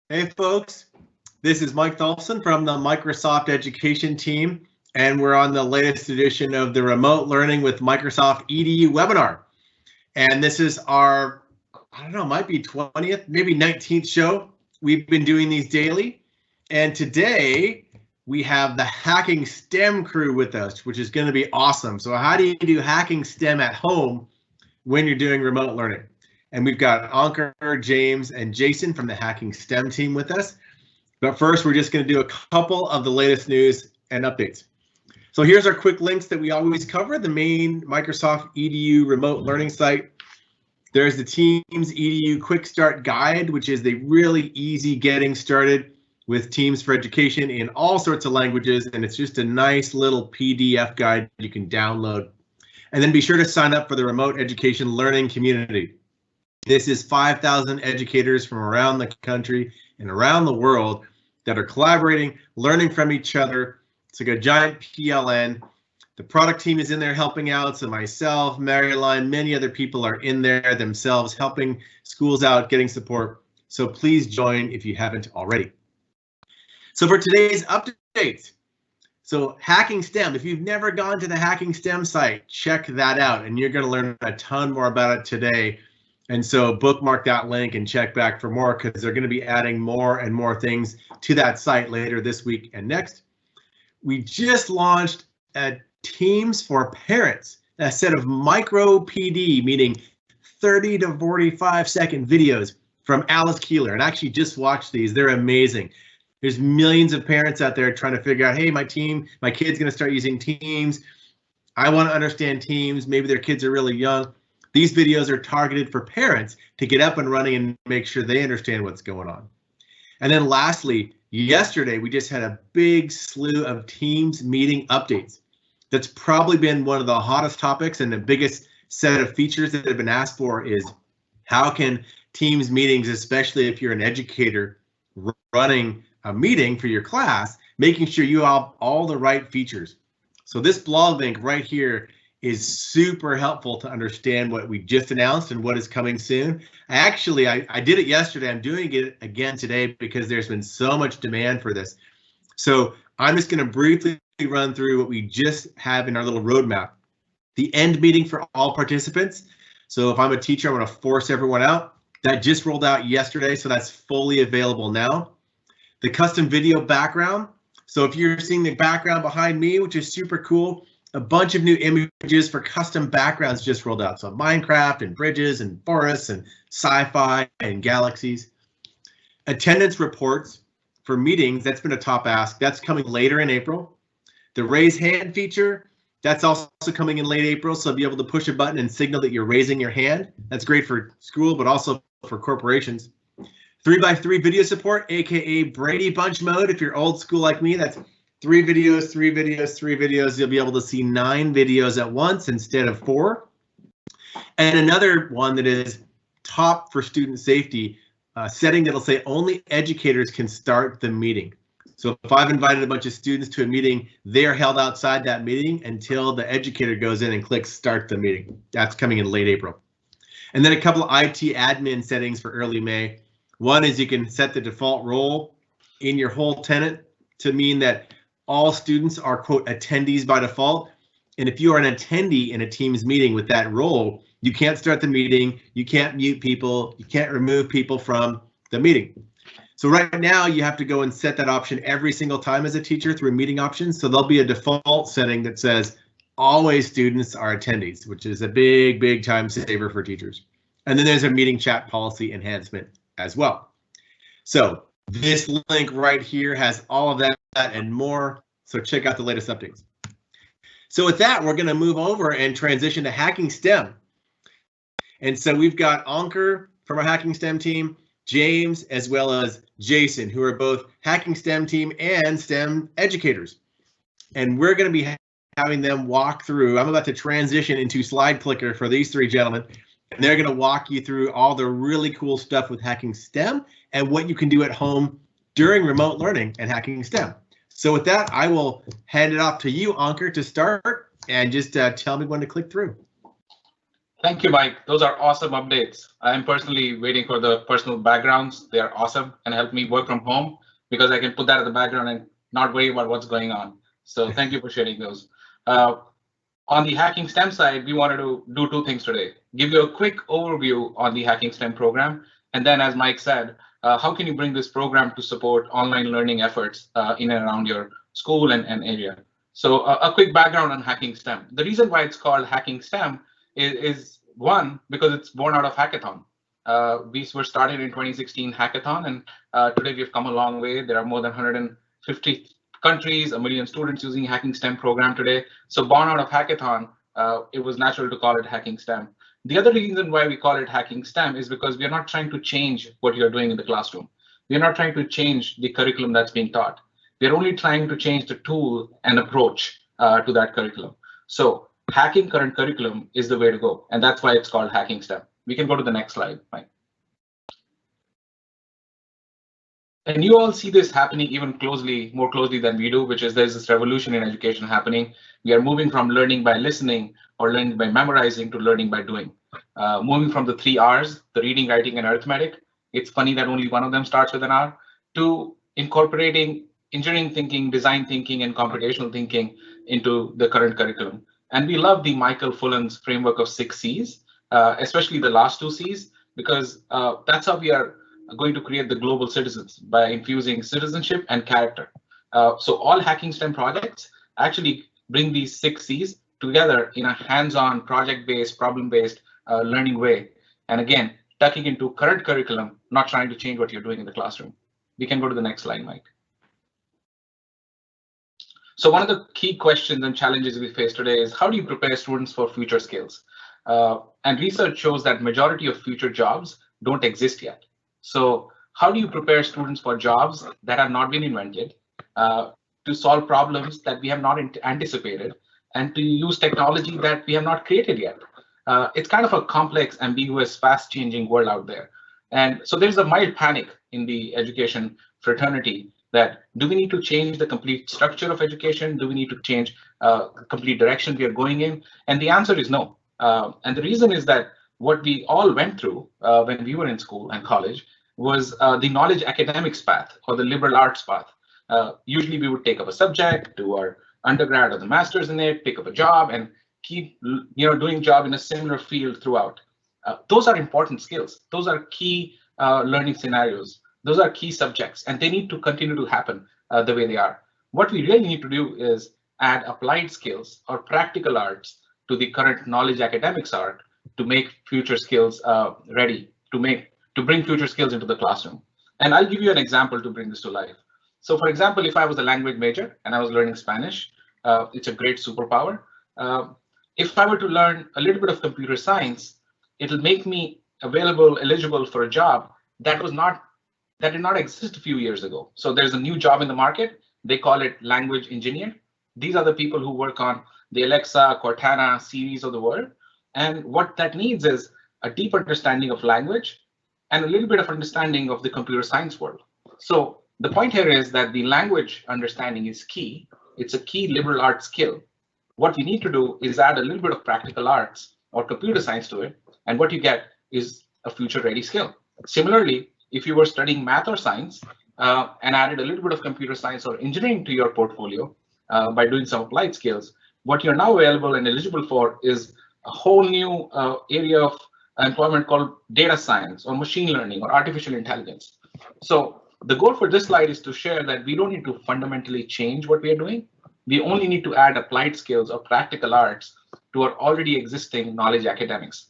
Hey folks, this is Mike Tholfsen from the Microsoft Education team, and we're on the latest edition of the Remote Learning with Microsoft EDU webinar. And this is our, I don't know, might be 20th, maybe 19th show. We've been doing these daily. And today we have the Hacking STEM crew with us, which is going to be awesome. So how do you do hacking STEM at home when you're doing remote learning? And we've got Ankur, James, and Jason from the Hacking STEM team with us. But first, we're just going to do a couple of the latest news and updates. So here's our quick links that we always cover. The main Microsoft EDU remote learning site. There's the Teams EDU Quick Start Guide, which is the really easy getting started with Teams for Education in all sorts of languages. And it's just a nice little PDF guide you can download. And then be sure to sign up for the Remote Education Learning Community. This is 5,000 educators from around the country and around the world that are collaborating, learning from each other. It's like a giant PLN. The product team is in there helping out. So myself, Maryline, many other people are in there themselves helping schools out, getting support. So please join if you haven't already. So for today's update, so Hacking STEM, if you've never gone to the Hacking STEM site, check that out and you're going to learn a ton more about it today. And so bookmark that link and check back for more because they're going to be adding more and more things to that site later this week and next. We just launched a Teams for Parents, a set of micro PD, meaning 30 to 45-second videos from Alice Keeler. And I actually just watched these. They're amazing. There's millions of parents out there trying to figure out, hey, my kid's going to start using Teams. I want to understand Teams. Maybe their kids are really young. These videos are targeted for parents to get up and running and make sure they understand what's going on. And then lastly, yesterday, we just had a big slew of Teams meeting updates. That's probably been one of the hottest topics, and the biggest set of features that have been asked for is how can Teams meetings, especially if you're an educator running a meeting for your class, making sure you have all the right features. So this blog link right here is super helpful to understand what we just announced and what is coming soon. Actually, I did it yesterday. I'm doing it again today because there's been so much demand for this. So I'm just going to briefly run through what we just have in our little roadmap. The end meeting for all participants. So if I'm a teacher, I'm going to force everyone out. That just rolled out yesterday, so that's fully available now. The custom video background. So if you're seeing the background behind me, which is super cool, a bunch of new images for custom backgrounds just rolled out. So Minecraft and bridges and forests and sci-fi and galaxies. Attendance reports for meetings, that's been a top ask. That's coming later in April. The raise hand feature, that's also coming in late April. So be able to push a button and signal that you're raising your hand. That's great for school, but also for corporations. 3x3 video support, AKA Brady Bunch mode. If you're old school like me, that's 3 videos, 3 videos, 3 videos. You'll be able to see 9 videos at once instead of 4. And another one that is top for student safety, setting that'll say only educators can start the meeting. So if I've invited a bunch of students to a meeting, they're held outside that meeting until the educator goes in and clicks start the meeting. That's coming in late April. And then a couple of IT admin settings for early May. One is you can set the default role in your whole tenant to mean that all students are, quote, attendees by default. And if you are an attendee in a Teams meeting with that role, you can't start the meeting, you can't mute people, you can't remove people from the meeting. So right now you have to go and set that option every single time as a teacher through meeting options. So there'll be a default setting that says always students are attendees, which is a big, big time saver for teachers. And then there's a meeting chat policy enhancement as well. So this link right here has all of that and more. So check out the latest updates. So with that, we're going to move over and transition to Hacking STEM. And so we've got Ankur from our Hacking STEM team, James, as well as Jason, who are both Hacking STEM team and STEM educators. And we're going to be having them walk through. I'm about to transition into Slide Clicker for these 3 gentlemen. And they're going to walk you through all the really cool stuff with Hacking STEM and what you can do at home during remote learning and Hacking STEM. So with that, I will hand it off to you, Ankur, to start and just tell me when to click through. Thank you, Mike. Those are awesome updates. I'm personally waiting for the personal backgrounds. They are awesome and help me work from home because I can put that in the background and not worry about what's going on. So thank you for sharing those. Uh, on the Hacking STEM side, we wanted to do two things today. Give you a quick overview on the Hacking STEM program. And then, as Mike said, how can you bring this program to support online learning efforts in and around your school and area? So a quick background on Hacking STEM. The reason why it's called Hacking STEM is one, because it's born out of hackathon. We were started in 2016 hackathon, and today we've come a long way. There are more than 150 countries, 1 million students using Hacking STEM program today. So born out of hackathon, it was natural to call it Hacking STEM. The other reason why we call it Hacking STEM is because we are not trying to change what you're doing in the classroom. We are not trying to change the curriculum that's being taught. We are only trying to change the tool and approach to that curriculum. So hacking current curriculum is the way to go, and that's why it's called Hacking STEM. We can go to the next slide, Mike. And you all see this happening even more closely than we do, which is there's this revolution in education happening. We are moving from learning by listening or learning by memorizing to learning by doing. Moving from the 3 R's, the reading, writing, and arithmetic. It's funny that only one of them starts with an R, to incorporating engineering thinking, design thinking, and computational thinking into the current curriculum. And we love the Michael Fullan's framework of 6 C's, especially the last 2 C's, because that's how we are going to create the global citizens, by infusing citizenship and character. So all Hacking STEM projects actually bring these 6 C's together in a hands-on, project-based, problem-based learning way. And again, tucking into current curriculum, not trying to change what you're doing in the classroom. We can go to the next slide, Mike. So one of the key questions and challenges we face today is, how do you prepare students for future skills? And research shows that majority of future jobs don't exist yet. So how do you prepare students for jobs that have not been invented, to solve problems that we have not anticipated, and to use technology that we have not created yet? It's kind of a complex, ambiguous, fast-changing world out there. And so there's a mild panic in the education fraternity that, do we need to change the complete structure of education? Do we need to change the complete direction we are going in? And the answer is no. And the reason is that what we all went through when we were in school and college was the knowledge academics path, or the liberal arts path. Usually we would take up a subject, do our undergrad or the master's in it, pick up a job, and keep doing job in a similar field throughout. Those are important skills. Those are key learning scenarios. Those are key subjects, and they need to continue to happen the way they are. What we really need to do is add applied skills or practical arts to the current knowledge academics art to make future skills ready, to bring future skills into the classroom. And I'll give you an example to bring this to life. So for example, if I was a language major and I was learning Spanish, it's a great superpower. If I were to learn a little bit of computer science, it'll make me eligible for a job that did not exist a few years ago. So there's a new job in the market. They call it language engineer. These are the people who work on the Alexa, Cortana, Siris of the world. And what that needs is a deep understanding of language and a little bit of understanding of the computer science world. So the point here is that the language understanding is key. It's a key liberal arts skill. What we need to do is add a little bit of practical arts or computer science to it, and what you get is a future-ready skill. Similarly, if you were studying math or science and added a little bit of computer science or engineering to your portfolio by doing some applied skills, what you're now available and eligible for is a whole new area of employment called data science or machine learning or artificial intelligence. So the goal for this slide is to share that we don't need to fundamentally change what we are doing. We only need to add applied skills or practical arts to our already existing knowledge academics.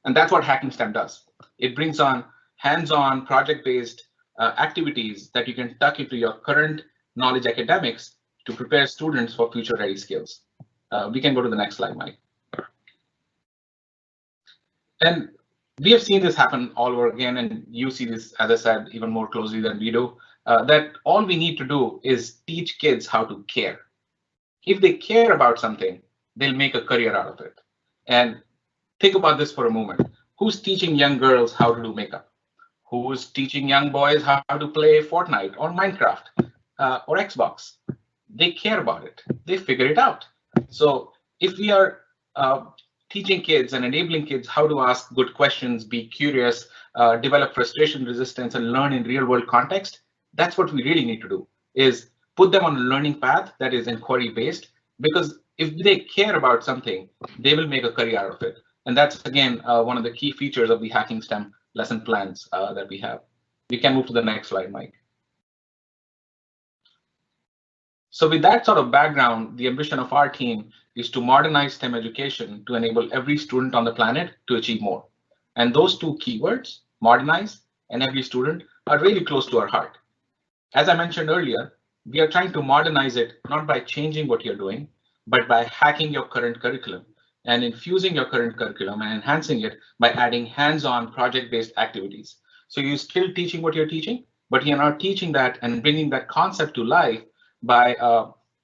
And that's what Hacking STEM does. It brings on hands-on project-based activities that you can tuck into your current knowledge academics to prepare students for future-ready skills. We can go to the next slide, Mike. And we have seen this happen all over again, and you see this, as I said, even more closely than we do, that all we need to do is teach kids how to care. If they care about something, they'll make a career out of it. And think about this for a moment. Who's teaching young girls how to do makeup? Who's teaching young boys how to play Fortnite or Minecraft or Xbox? They care about it. They figure it out. So if we are teaching kids and enabling kids how to ask good questions, be curious, develop frustration resistance, and learn in real world context. That's what we really need to do, is put them on a learning path that is inquiry based, because if they care about something, they will make a career out of it. And that's, again, one of the key features of the Hacking STEM lesson plans that we have. We can move to the next slide, Mike. So with that sort of background, the ambition of our team is to modernize STEM education to enable every student on the planet to achieve more. And those two keywords, modernize and every student, are really close to our heart. As I mentioned earlier, we are trying to modernize it not by changing what you're doing, but by hacking your current curriculum and infusing your current curriculum and enhancing it by adding hands-on project-based activities. So you're still teaching what you're teaching, but you're not teaching that and bringing that concept to life by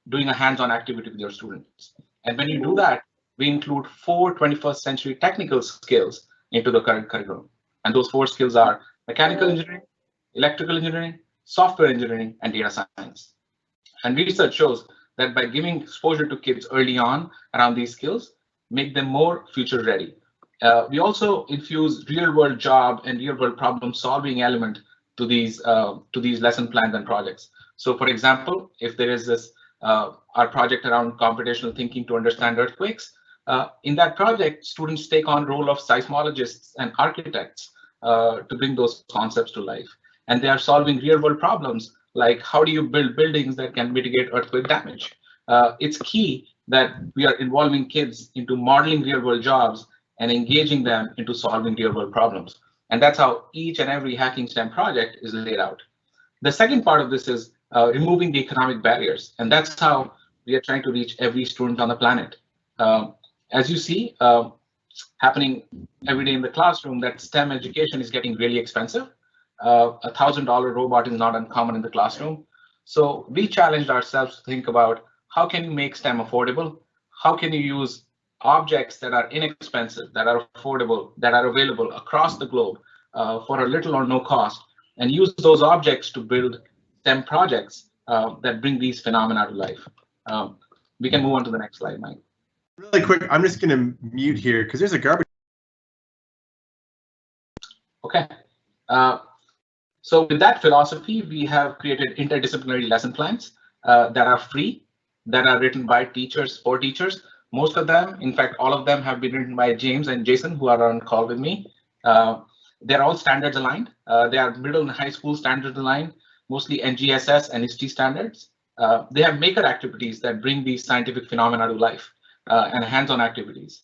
doing a hands-on activity with your students. And when you do that, we include 4 21st century technical skills into the current curriculum. And those 4 skills are mechanical engineering, electrical engineering, software engineering, and data science. And research shows that by giving exposure to kids early on around these skills, make them more future ready. We also infuse real-world job and real-world problem-solving element to these lesson plans and projects. So, for example, if there is this our project around computational thinking to understand earthquakes, in that project, students take on role of seismologists and architects to bring those concepts to life. And they are solving real-world problems like how do you build buildings that can mitigate earthquake damage. It's key that we are involving kids into modeling real-world jobs and engaging them into solving real-world problems. And that's how each and every Hacking STEM project is laid out. The second part of this is removing the economic barriers, and that's how we are trying to reach every student on the planet. As you see, happening every day in the classroom, that STEM education is getting really expensive. $1,000 robot is not uncommon in the classroom. So we challenged ourselves to think about how can you make STEM affordable? How can you use objects that are inexpensive, that are affordable, that are available across the globe for a little or no cost, and use those objects to build STEM projects that bring these phenomena to life. We can move on to the next slide, Mike. Really quick, I'm just going to mute here because there's a garbage. Okay. So with that philosophy, we have created interdisciplinary lesson plans that are free, that are written by teachers for teachers. Most of them, in fact, all of them have been written by James and Jason, who are on call with me. They're all standards aligned. They are middle and high school standards aligned, mostly NGSS and ISTE standards. They have maker activities that bring these scientific phenomena to life and hands-on activities.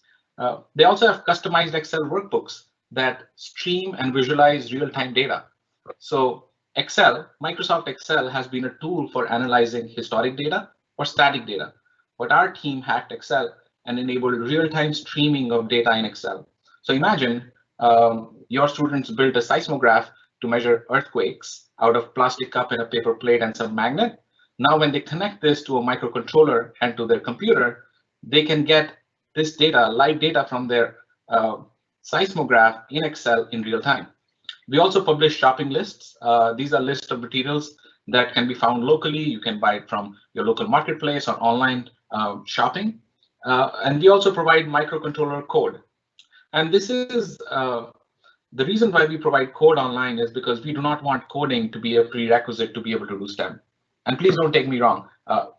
They also have customized Excel workbooks that stream and visualize real-time data. So Excel, Microsoft Excel has been a tool for analyzing historic data or static data, but our team hacked Excel and enabled real-time streaming of data in Excel. So imagine your students built a seismograph to measure earthquakes out of plastic cup and a paper plate and some magnet. Now, when they connect this to a microcontroller and to their computer, they can get this data, live data from their seismograph in Excel in real time. We also publish shopping lists. These are lists of materials that can be found locally. You can buy it from your local marketplace or online shopping. And we also provide microcontroller code. And this is the reason why we provide code online is because we do not want coding to be a prerequisite to be able to do STEM. And please don't take me wrong.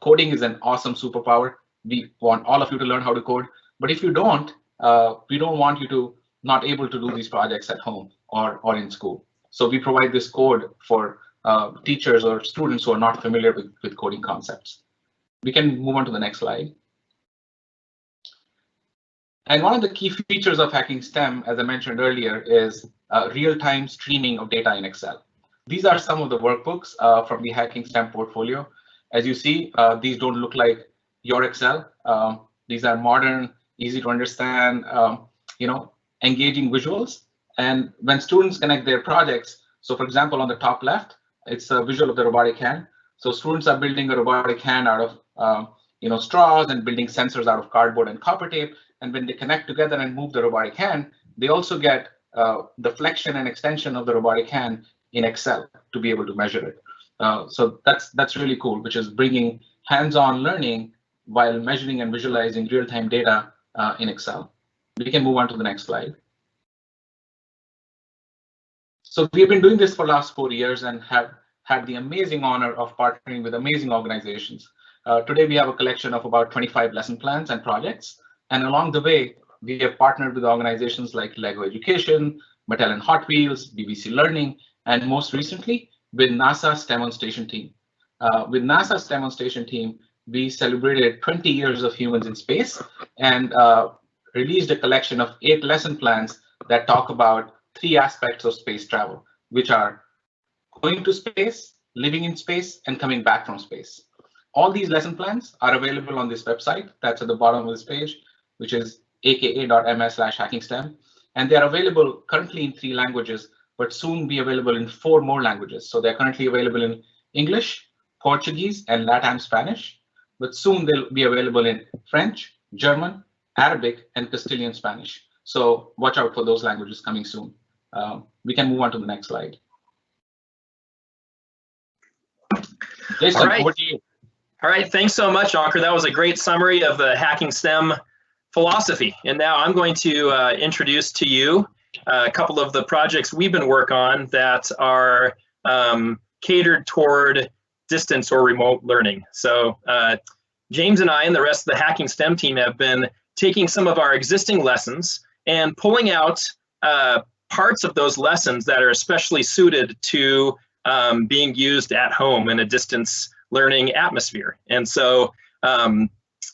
Coding is an awesome superpower. We want all of you to learn how to code. But if you don't, we don't want you to not able to do these projects at home or in school. So we provide this code for teachers or students who are not familiar with coding concepts. We can move on to the next slide. And one of the key features of Hacking STEM, as I mentioned earlier, is real-time streaming of data in Excel. These are some of the workbooks from the Hacking STEM portfolio. As you see, these don't look like your Excel. These are modern, easy to understand, engaging visuals. And when students connect their projects, so for example, on the top left, it's a visual of the robotic hand. So students are building a robotic hand out of straws and building sensors out of cardboard and copper tape. And when they connect together and move the robotic hand, they also get the flexion and extension of the robotic hand in Excel to be able to measure it. So that's really cool, which is bringing hands-on learning while measuring and visualizing real-time data in Excel. We can move on to the next slide. So we've been doing this for the last 4 years and have had the amazing honor of partnering with amazing organizations. Today, we have a collection of about 25 lesson plans and projects. And along the way, we have partnered with organizations like Lego Education, Mattel and Hot Wheels, BBC Learning, and most recently with NASA STEM on Station team. With NASA STEM on Station team, we celebrated 20 years of humans in space and released a collection of 8 lesson plans that talk about 3 aspects of space travel, which are going to space, living in space, and coming back from space. All these lesson plans are available on this website that's at the bottom of this page, which is aka.ms/hackingstem. And they're available currently in 3 languages, but soon be available in 4 more languages. So they're currently available in English, Portuguese, and LATAM Spanish, but soon they'll be available in French, German, Arabic, and Castilian Spanish. So watch out for those languages coming soon. We can move on to the next slide. Jason, over to you. All right, thanks so much, Ankur. That was a great summary of the Hacking STEM philosophy. And now I'm going to introduce to you a couple of the projects we've been working on that are catered toward distance or remote learning. So James and I and the rest of the Hacking STEM team have been taking some of our existing lessons and pulling out parts of those lessons that are especially suited to being used at home in a distance learning atmosphere. And so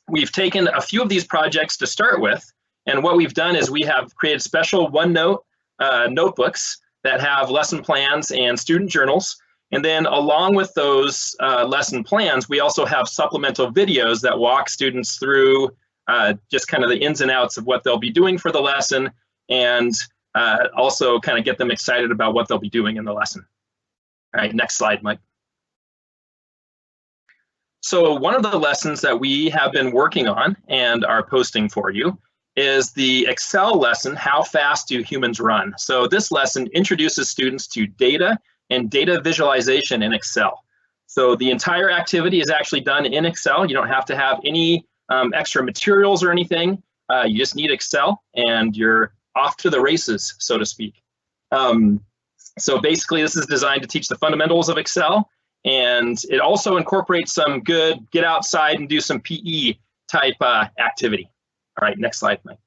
we've taken a few of these projects to start with, and what we've done is we have created special OneNote notebooks that have lesson plans and student journals. And then along with those lesson plans, we also have supplemental videos that walk students through just kind of the ins and outs of what they'll be doing for the lesson, and also kind of get them excited about what they'll be doing in the lesson. All right, next slide, Mike. So one of the lessons that we have been working on and are posting for you is the Excel lesson, How Fast Do Humans Run? So this lesson introduces students to data and data visualization in Excel. So the entire activity is actually done in Excel. You don't have to have any extra materials or anything. You just need Excel and you're off to the races, so to speak. So basically this is designed to teach the fundamentals of Excel, and it also incorporates some good get outside and do some PE type activity. All right, next slide, Mike.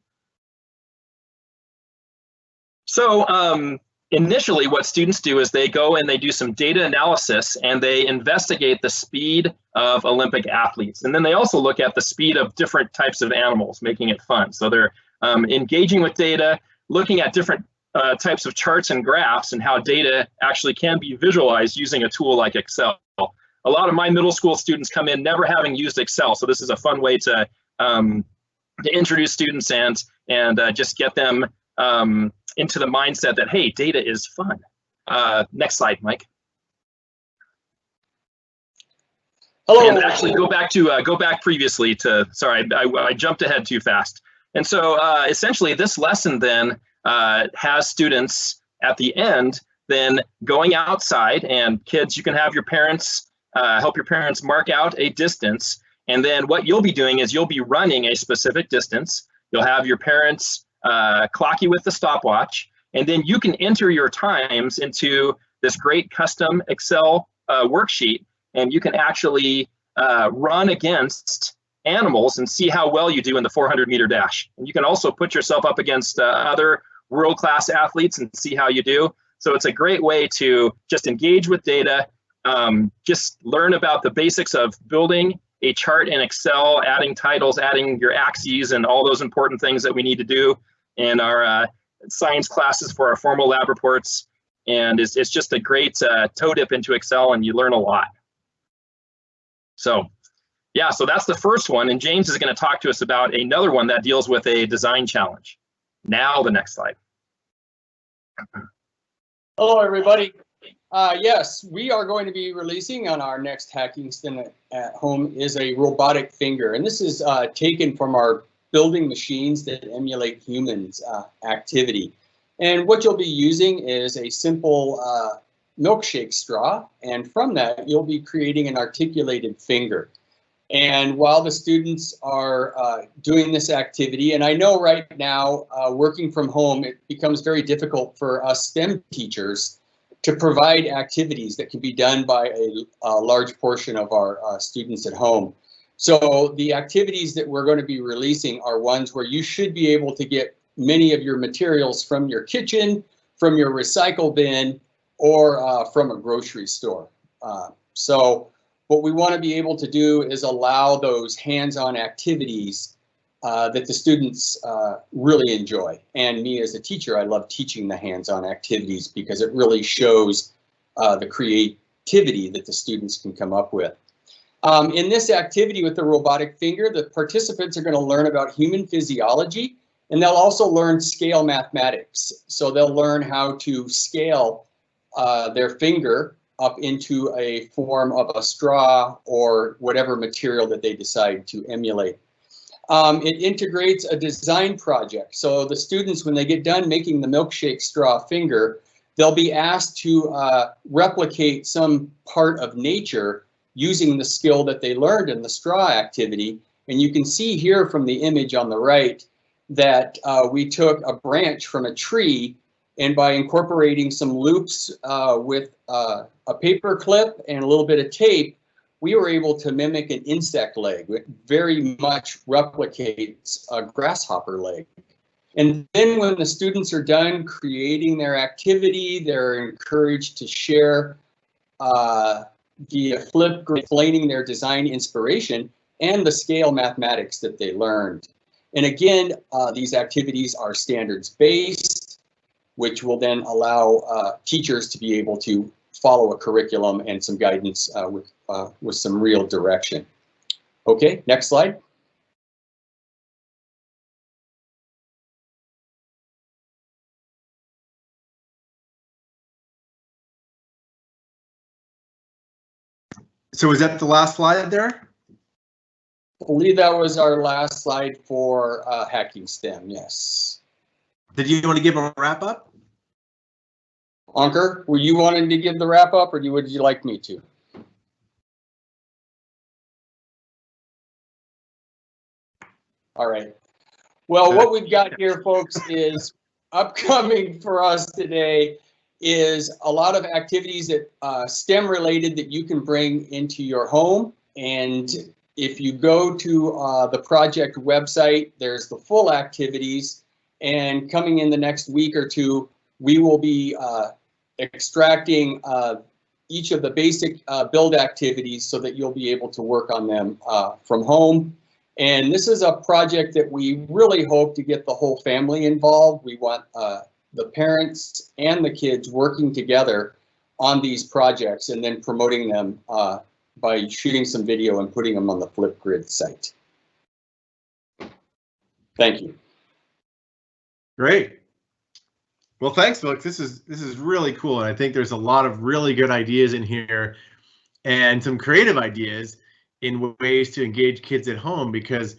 So initially what students do is they go and they do some data analysis and they investigate the speed of Olympic athletes. And then they also look at the speed of different types of animals, making it fun. So they're engaging with data, looking at different types of charts and graphs and how data actually can be visualized using a tool like Excel. A lot of my middle school students come in never having used Excel, so this is a fun way to introduce students and just get them into the mindset that, hey, data is fun. Next slide, Mike. Hello. And actually go back previously to, sorry, I jumped ahead too fast. And so essentially this lesson then has students at the end then going outside, and kids, you can have your parents, help your parents mark out a distance. And then what you'll be doing is you'll be running a specific distance. You'll have your parents clock you with the stopwatch, and then you can enter your times into this great custom Excel worksheet, and you can actually run against animals and see how well you do in the 400-meter dash. And you can also put yourself up against other world-class athletes and see how you do. So it's a great way to just engage with data, just learn about the basics of building a chart in Excel, adding titles, adding your axes, and all those important things that we need to do in our science classes for our formal lab reports. And it's just a great toe dip into Excel, and you learn a lot. So yeah, so that's the first one. And James is going to talk to us about another one that deals with a design challenge. Now the next slide. Hello, everybody. Yes, we are going to be releasing on our next Hacking STEM at Home is a robotic finger. And this is taken from our building machines that emulate humans activity. And what you'll be using is a simple milkshake straw. And from that, you'll be creating an articulated finger. And while the students are doing this activity, and I know right now, working from home, it becomes very difficult for us STEM teachers to provide activities that can be done by a large portion of our students at home. So the activities that we're going to be releasing are ones where you should be able to get many of your materials from your kitchen, from your recycle bin, or from a grocery store. So what we want to be able to do is allow those hands-on activities that the students really enjoy. And me as a teacher, I love teaching the hands-on activities because it really shows the creativity that the students can come up with. In this activity with the robotic finger, the participants are going to learn about human physiology, and they'll also learn scale mathematics. So they'll learn how to scale their finger up into a form of a straw or whatever material that they decide to emulate. It integrates a design project. So the students, when they get done making the milkshake straw finger, they'll be asked to replicate some part of nature using the skill that they learned in the straw activity. And you can see here from the image on the right that we took a branch from a tree, and by incorporating some loops with a paper clip and a little bit of tape, we were able to mimic an insect leg. It very much replicates a grasshopper leg. And then when the students are done creating their activity, they're encouraged to share via Flipgrid, explaining their design inspiration and the scale mathematics that they learned. And again, these activities are standards-based, which will then allow teachers to be able to follow a curriculum and some guidance with some real direction. Okay, next slide. So is that the last slide there? I believe that was our last slide for Hacking STEM, yes. Did you want to give a wrap up? Ankur, were you wanting to give the wrap up, or would you like me to? All right. Well, what we've got here, folks, is upcoming for us today is a lot of activities that STEM related that you can bring into your home. And if you go to the project website, there's the full activities. And coming in the next week or two, we will be extracting each of the basic build activities so that you'll be able to work on them from home. And this is a project that we really hope to get the whole family involved. We want the parents and the kids working together on these projects and then promoting them by shooting some video and putting them on the Flipgrid site. Thank you. Great. Well, thanks, folks. This is really cool, and I think there's a lot of really good ideas in here and some creative ideas in ways to engage kids at home, because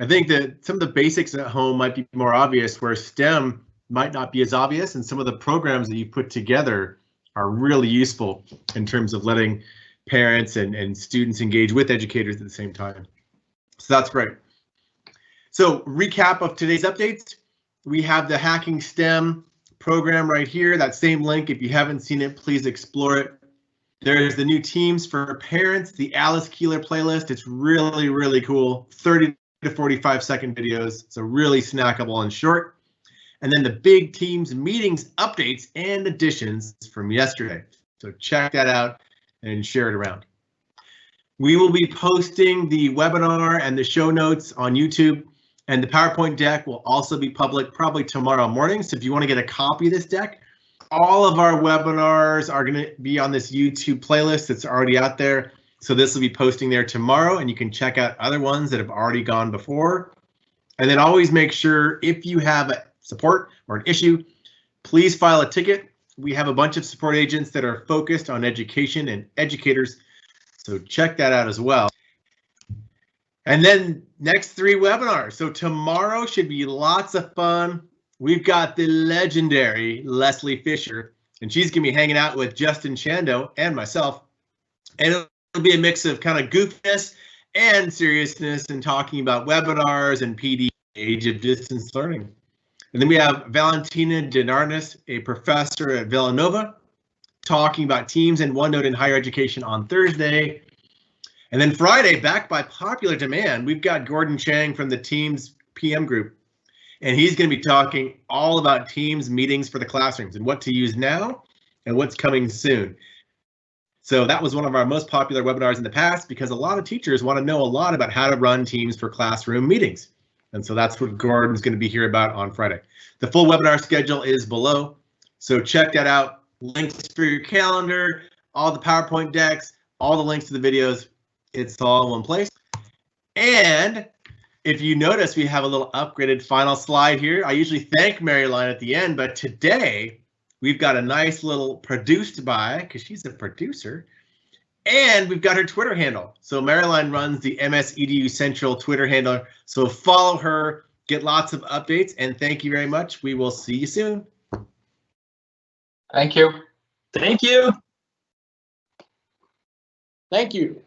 I think that some of the basics at home might be more obvious, where STEM might not be as obvious, and some of the programs that you put together are really useful in terms of letting parents and students engage with educators at the same time. So that's great. So recap of today's updates. We have the Hacking STEM program right here. That same link, if you haven't seen it, please explore it. There's the new Teams for Parents, the Alice Keeler playlist. It's really, really cool. 30 to 45-second videos, so really snackable and short. And then the big Teams meetings updates and additions from yesterday. So check that out and share it around. We will be posting the webinar and the show notes on YouTube, and the PowerPoint deck will also be public probably tomorrow morning. So if you want to get a copy of this deck, all of our webinars are going to be on this YouTube playlist that's already out there. So this will be posting there tomorrow, and you can check out other ones that have already gone before. And then always make sure, if you have a support or an issue, please file a ticket. We have a bunch of support agents that are focused on education and educators, so check that out as well. And then next 3 webinars. So tomorrow should be lots of fun. We've got the legendary Leslie Fisher, and she's gonna be hanging out with Justin Chando and myself. And it'll be a mix of kind of goofiness and seriousness in talking about webinars and PD, age of distance learning. And then we have Valentina Denarnis, a professor at Villanova, talking about Teams and OneNote in higher education on Thursday. And then Friday, back by popular demand, we've got Gordon Chang from the Teams PM group. And he's going to be talking all about Teams meetings for the classrooms and what to use now and what's coming soon. So that was one of our most popular webinars in the past because a lot of teachers want to know a lot about how to run Teams for classroom meetings. And so that's what Gordon's going to be here about on Friday. The full webinar schedule is below, so check that out. Links for your calendar, all the PowerPoint decks, all the links to the videos. It's all in one place. And if you notice, we have a little upgraded final slide here. I usually thank Maryline at the end, but today we've got a nice little produced by, because she's a producer, and we've got her Twitter handle. So Maryline runs the MS EDU Central Twitter handle. So follow her, get lots of updates, and thank you very much. We will see you soon. Thank you. Thank you. Thank you.